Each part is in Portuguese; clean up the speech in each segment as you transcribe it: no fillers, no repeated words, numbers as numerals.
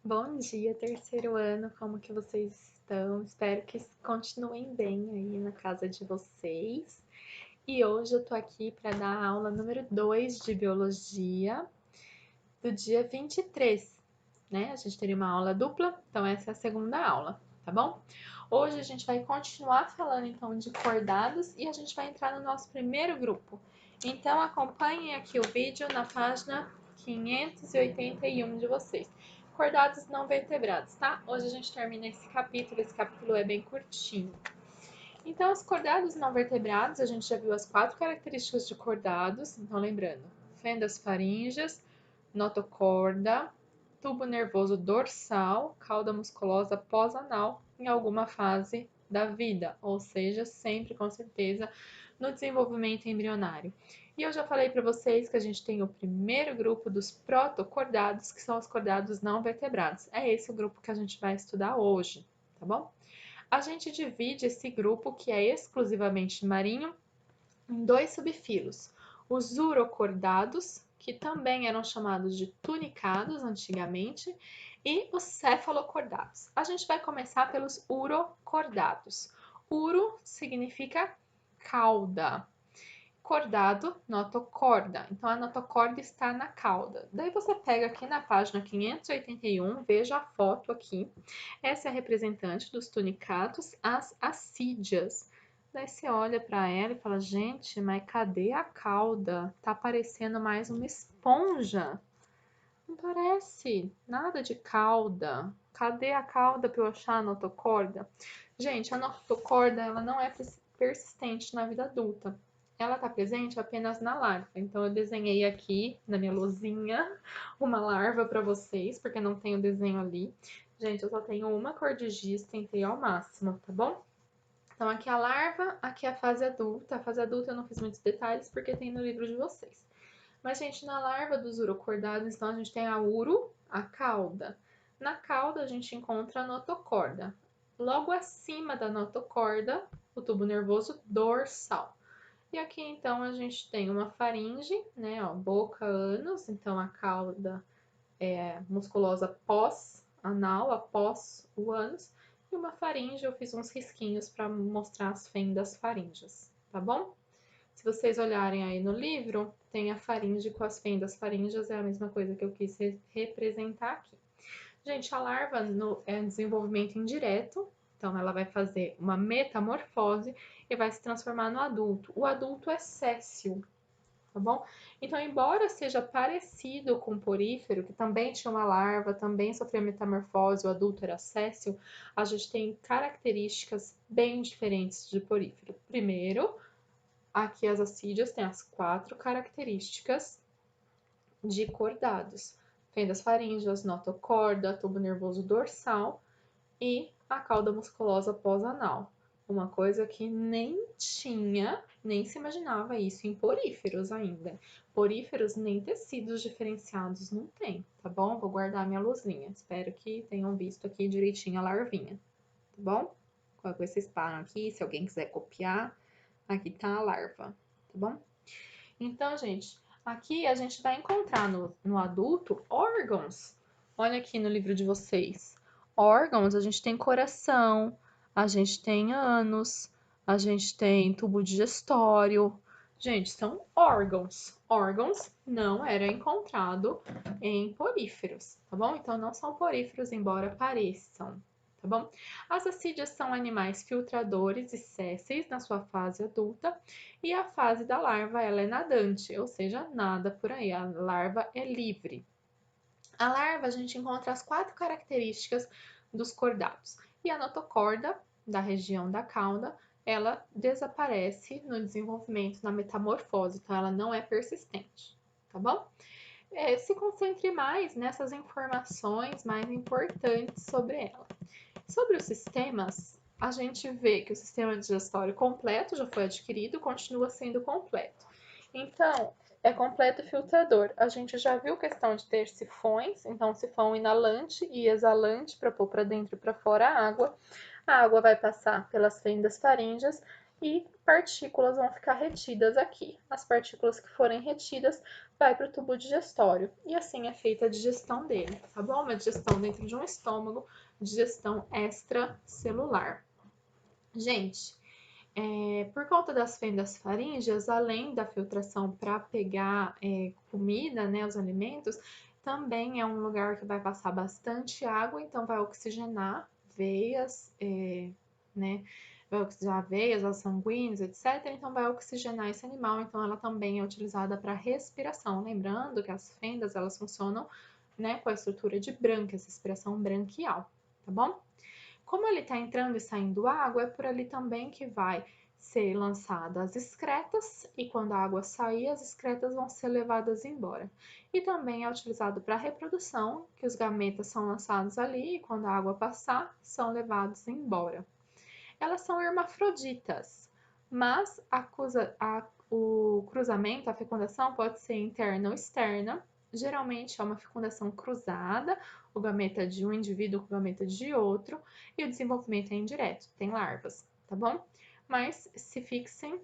Bom dia, terceiro ano, como que vocês estão? Espero que continuem bem aí na casa de vocês. E hoje eu tô aqui para dar a aula número 2 de biologia do dia 23, né? A gente teria uma aula dupla, então essa é a segunda aula, tá bom? Hoje a gente vai continuar falando então de cordados e a gente vai entrar no nosso primeiro grupo. Então acompanhem aqui o vídeo na página 581 de vocês. Cordados não vertebrados, tá? Hoje a gente termina esse capítulo é bem curtinho. Então, os cordados não vertebrados, a gente já viu as 4 características de cordados. Então, lembrando, fendas faríngeas, notocorda, tubo nervoso dorsal, cauda musculosa pós-anal em alguma fase da vida, ou seja, sempre com certeza no desenvolvimento embrionário. E eu já falei para vocês que a gente tem o primeiro grupo dos protocordados, que são os cordados não vertebrados. É esse o grupo que a gente vai estudar hoje, tá bom? A gente divide esse grupo, que é exclusivamente marinho, em 2 subfilos. Os urocordados, que também eram chamados de tunicados antigamente, e os cefalocordados. A gente vai começar pelos urocordados. Uro significa cauda. Cordado, notocorda. Então, a notocorda está na cauda. Daí você pega aqui na página 581, veja a foto aqui. Essa é a representante dos tunicatos, as assídias. Daí você olha para ela e fala, gente, mas cadê a cauda? Tá parecendo mais uma esponja. Não parece nada de cauda. Cadê a cauda para eu achar a notocorda? Gente, a notocorda ela não é persistente na vida adulta. Ela está presente apenas na larva. Então, eu desenhei aqui na minha luzinha uma larva para vocês, porque não tem o desenho ali. Gente, eu só tenho uma cor de giz, tentei ao máximo, tá bom? Então, aqui a larva, aqui a fase adulta. A fase adulta eu não fiz muitos detalhes, porque tem no livro de vocês. Mas, gente, na larva dos urocordados, então, a gente tem a uro, a cauda. Na cauda, a gente encontra a notocorda. Logo acima da notocorda, o tubo nervoso dorsal. E aqui, então, a gente tem uma faringe, né, ó, boca, ânus, então a cauda é musculosa pós-anal, após o ânus, e uma faringe, eu fiz uns risquinhos para mostrar as fendas faríngeas, tá bom? Se vocês olharem aí no livro, tem a faringe com as fendas faríngeas, é a mesma coisa que eu quis representar aqui. Gente, a larva é um desenvolvimento indireto, então ela vai fazer uma metamorfose e vai se transformar no adulto. O adulto é séssil, tá bom? Então, embora seja parecido com o porífero, que também tinha uma larva, também sofreu metamorfose, o adulto era séssil, a gente tem características bem diferentes de porífero. Primeiro, aqui as assídias têm as 4 características de cordados: fendas faríngeas, notocorda, tubo nervoso dorsal e a cauda musculosa pós-anal. Uma coisa que nem tinha, nem se imaginava isso em poríferos ainda. Poríferos nem tecidos diferenciados não tem, tá bom? Vou guardar minha luzinha. Espero que tenham visto aqui direitinho a larvinha, tá bom? Qualquer coisa vocês param aqui, se alguém quiser copiar, aqui tá a larva, tá bom? Então, gente, aqui a gente vai encontrar no adulto órgãos. Olha aqui no livro de vocês. Órgãos, a gente tem coração, a gente tem ânus, a gente tem tubo digestório. Gente, são órgãos. Órgãos não era encontrado em poríferos, tá bom? Então, não são poríferos, embora pareçam, tá bom? As assídias são animais filtradores e sésseis na sua fase adulta e a fase da larva ela é nadante, ou seja, nada por aí, a larva é livre. A larva a gente encontra as 4 características dos cordados. E a notocorda, da região da cauda, ela desaparece no desenvolvimento, na metamorfose, então ela não é persistente, tá bom? Se concentre mais nessas informações mais importantes sobre ela. Sobre os sistemas, a gente vê que o sistema digestório completo já foi adquirido, continua sendo completo. Então, é completo filtrador. A gente já viu questão de ter sifões, então sifão inalante e exalante para pôr para dentro e para fora a água. A água vai passar pelas fendas faríngeas e partículas vão ficar retidas aqui. As partículas que forem retidas vai para o tubo digestório e assim é feita a digestão dele, tá bom? Uma digestão dentro de um estômago, digestão extracelular. Gente, por conta das fendas faríngeas, além da filtração para pegar comida, né, os alimentos, também é um lugar que vai passar bastante água, então vai oxigenar veias, né, vai oxigenar veias, vasos sanguíneos, etc. Então vai oxigenar esse animal, então ela também é utilizada para respiração. Lembrando que as fendas, elas funcionam, né, com a estrutura de brânquias, respiração branquial, tá bom? Como ele está entrando e saindo água, é por ali também que vai ser lançadas as excretas e quando a água sair, as excretas vão ser levadas embora. E também é utilizado para reprodução, que os gametas são lançados ali e quando a água passar, são levados embora. Elas são hermafroditas, mas o cruzamento, a fecundação pode ser interna ou externa. Geralmente é uma fecundação cruzada, o gameta de um indivíduo com o gameta de outro, e o desenvolvimento é indireto, tem larvas, tá bom? Mas se fixem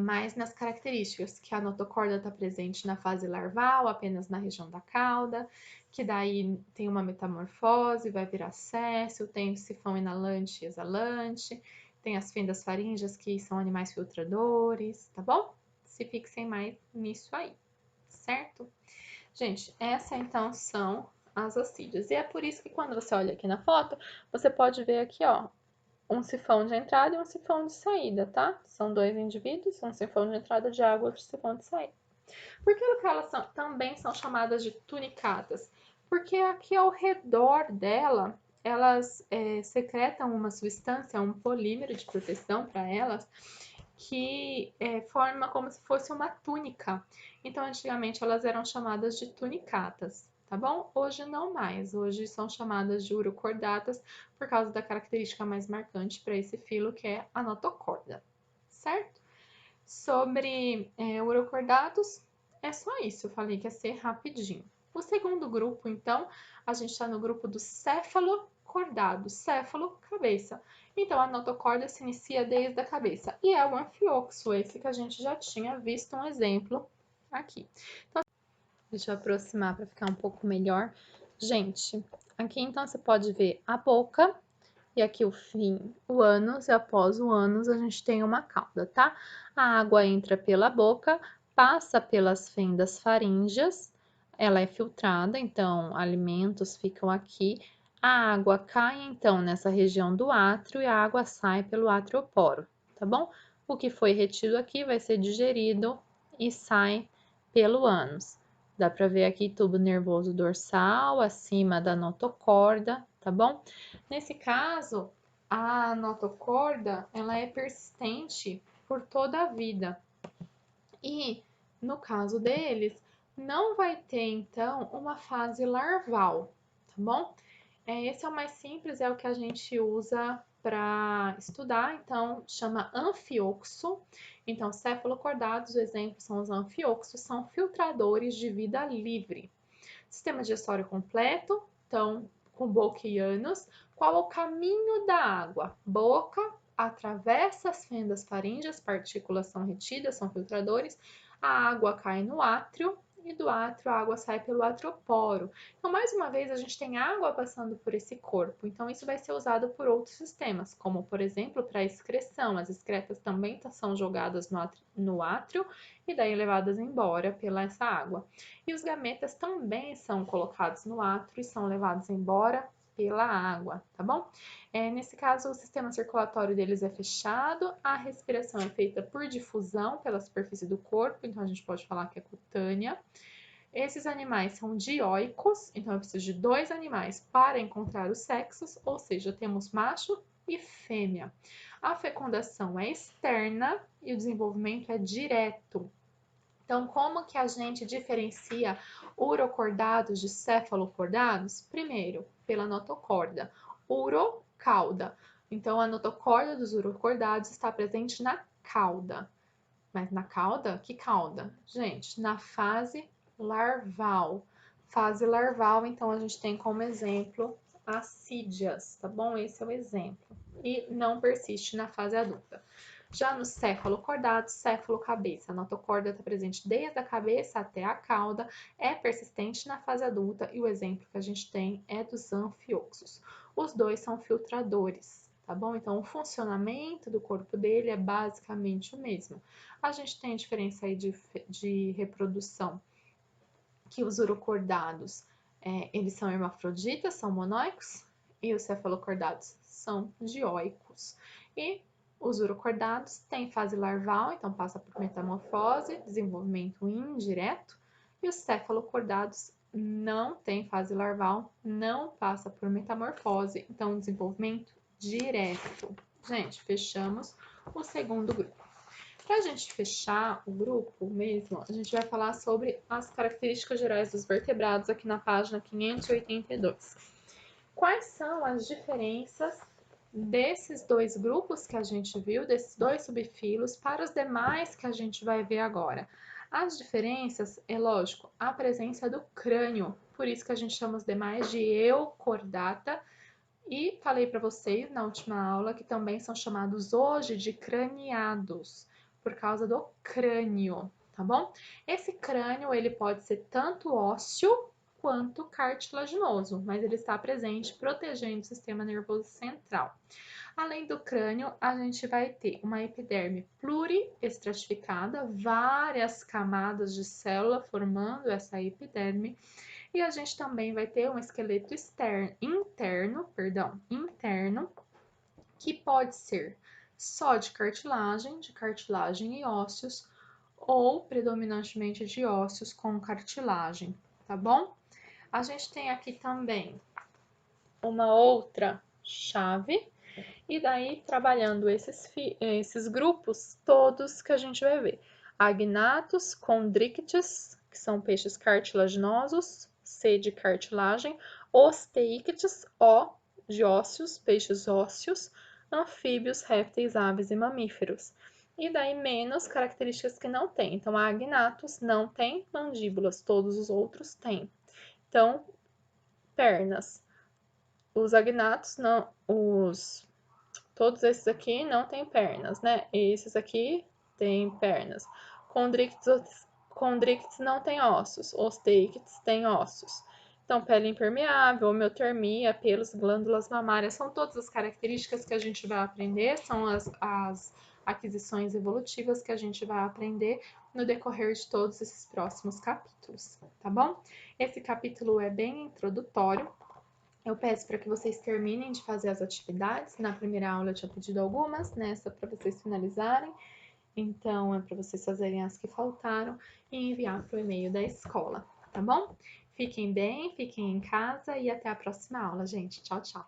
mais nas características, que a notocorda está presente na fase larval, apenas na região da cauda, que daí tem uma metamorfose, vai virar séssil, tem o sifão inalante e exalante, tem as fendas faríngeas, que são animais filtradores, tá bom? Se fixem mais nisso aí, certo? Gente, essa então são as ascídeas. E é por isso que quando você olha aqui na foto, você pode ver aqui, ó, um sifão de entrada e um sifão de saída, tá? São dois indivíduos, um sifão de entrada de água e outro sifão de saída. Por que elas também são chamadas de tunicatas? Porque aqui ao redor dela, elas secretam uma substância, um polímero de proteção para elas, que forma como se fosse uma túnica. Então, antigamente, elas eram chamadas de tunicatas, tá bom? Hoje não mais, hoje são chamadas de urocordatas por causa da característica mais marcante para esse filo, que é a notocorda, certo? Sobre urocordatos, é só isso, eu falei que ia ser rapidinho. O segundo grupo, então, a gente está no grupo do céfalocordados, céfalo, cabeça. Então, a notocorda se inicia desde a cabeça, e é o anfioxo, esse que a gente já tinha visto um exemplo aqui. Então, deixa eu aproximar para ficar um pouco melhor. Gente, aqui então você pode ver a boca, e aqui o fim, o ânus, e após o ânus a gente tem uma cauda, tá? A água entra pela boca, passa pelas fendas faríngeas, ela é filtrada, então alimentos ficam aqui. A água cai então nessa região do átrio e a água sai pelo atrioporo, tá bom? O que foi retido aqui vai ser digerido e sai pelo ânus. Dá para ver aqui tubo nervoso dorsal, acima da notocorda, tá bom? Nesse caso, a notocorda, ela é persistente por toda a vida. E, no caso deles, não vai ter, então, uma fase larval, tá bom? Esse é o mais simples, é o que a gente usa para estudar, então chama anfioxo. Então, cefalocordados, o exemplo são os anfioxos, são filtradores de vida livre. Sistema digestório completo, então com boca e ânus. Qual é o caminho da água? Boca, atravessa as fendas faríngeas, partículas são retidas, são filtradores, a água cai no átrio e do átrio a água sai pelo atrioporo. Então, mais uma vez, a gente tem água passando por esse corpo. Então, isso vai ser usado por outros sistemas, como, por exemplo, para excreção. As excretas também são jogadas no átrio e daí levadas embora pela essa água. E os gametas também são colocados no átrio e são levados embora pela água, tá bom? Nesse caso, o sistema circulatório deles é fechado, a respiração é feita por difusão pela superfície do corpo, então a gente pode falar que é cutânea. Esses animais são dioicos, então eu preciso de dois animais para encontrar os sexos, ou seja, temos macho e fêmea. A fecundação é externa e o desenvolvimento é direto. Então, como que a gente diferencia urocordados de cefalocordados? Primeiro, pela notocorda. Urocauda. Então, a notocorda dos urocordados está presente na cauda. Mas na cauda? Que cauda? Gente, na fase larval. Fase larval, então, a gente tem como exemplo assídias, tá bom? Esse é o exemplo. E não persiste na fase adulta. Já no céfalo-cordado, céfalo-cabeça, a notocorda está presente desde a cabeça até a cauda, é persistente na fase adulta e o exemplo que a gente tem é dos anfioxos. Os dois são filtradores, tá bom? Então, o funcionamento do corpo dele é basicamente o mesmo. A gente tem diferença aí de reprodução, que os urocordados, eles são hermafroditas, são monóicos, e os cefalocordados são dioicos. E os urocordados têm fase larval, então passa por metamorfose, desenvolvimento indireto, e os cefalocordados não têm fase larval, não passa por metamorfose, então desenvolvimento direto. Gente, fechamos o segundo grupo. Para a gente fechar o grupo mesmo, a gente vai falar sobre as características gerais dos vertebrados aqui na página 582. Quais são as diferenças desses dois grupos que a gente viu, desses dois subfilos, para os demais que a gente vai ver agora? As diferenças, é lógico, a presença do crânio, por isso que a gente chama os demais de eucordata, e falei para vocês na última aula que também são chamados hoje de craniados, por causa do crânio, tá bom? Esse crânio, ele pode ser tanto ósseo quanto cartilaginoso, mas ele está presente protegendo o sistema nervoso central. Além do crânio, a gente vai ter uma epiderme pluriestratificada, várias camadas de célula formando essa epiderme, e a gente também vai ter um esqueleto interno, que pode ser só de cartilagem e ósseos, ou predominantemente de ósseos com cartilagem, tá bom? A gente tem aqui também uma outra chave, e daí trabalhando esses grupos todos que a gente vai ver. Agnatus, Chondrichthyes, que são peixes cartilaginosos, C de cartilagem, Osteichthyes, O de ósseos, peixes ósseos, anfíbios, répteis, aves e mamíferos. E daí menos características que não tem. Então, a Agnatus não tem mandíbulas, todos os outros têm. Então, pernas. Os agnatos não, todos esses aqui não têm pernas, né? Esses aqui têm pernas. Chondrichthyes não tem ossos. Osteichthyes tem ossos. Então, pele impermeável, homeotermia, pelos, glândulas mamárias, são todas as características que a gente vai aprender, são as aquisições evolutivas que a gente vai aprender no decorrer de todos esses próximos capítulos, tá bom? Esse capítulo é bem introdutório. Eu peço para que vocês terminem de fazer as atividades. Na primeira aula eu tinha pedido algumas, nessa para vocês finalizarem. Então, é para vocês fazerem as que faltaram e enviar para o e-mail da escola, tá bom? Fiquem bem, fiquem em casa e até a próxima aula, gente. Tchau, tchau.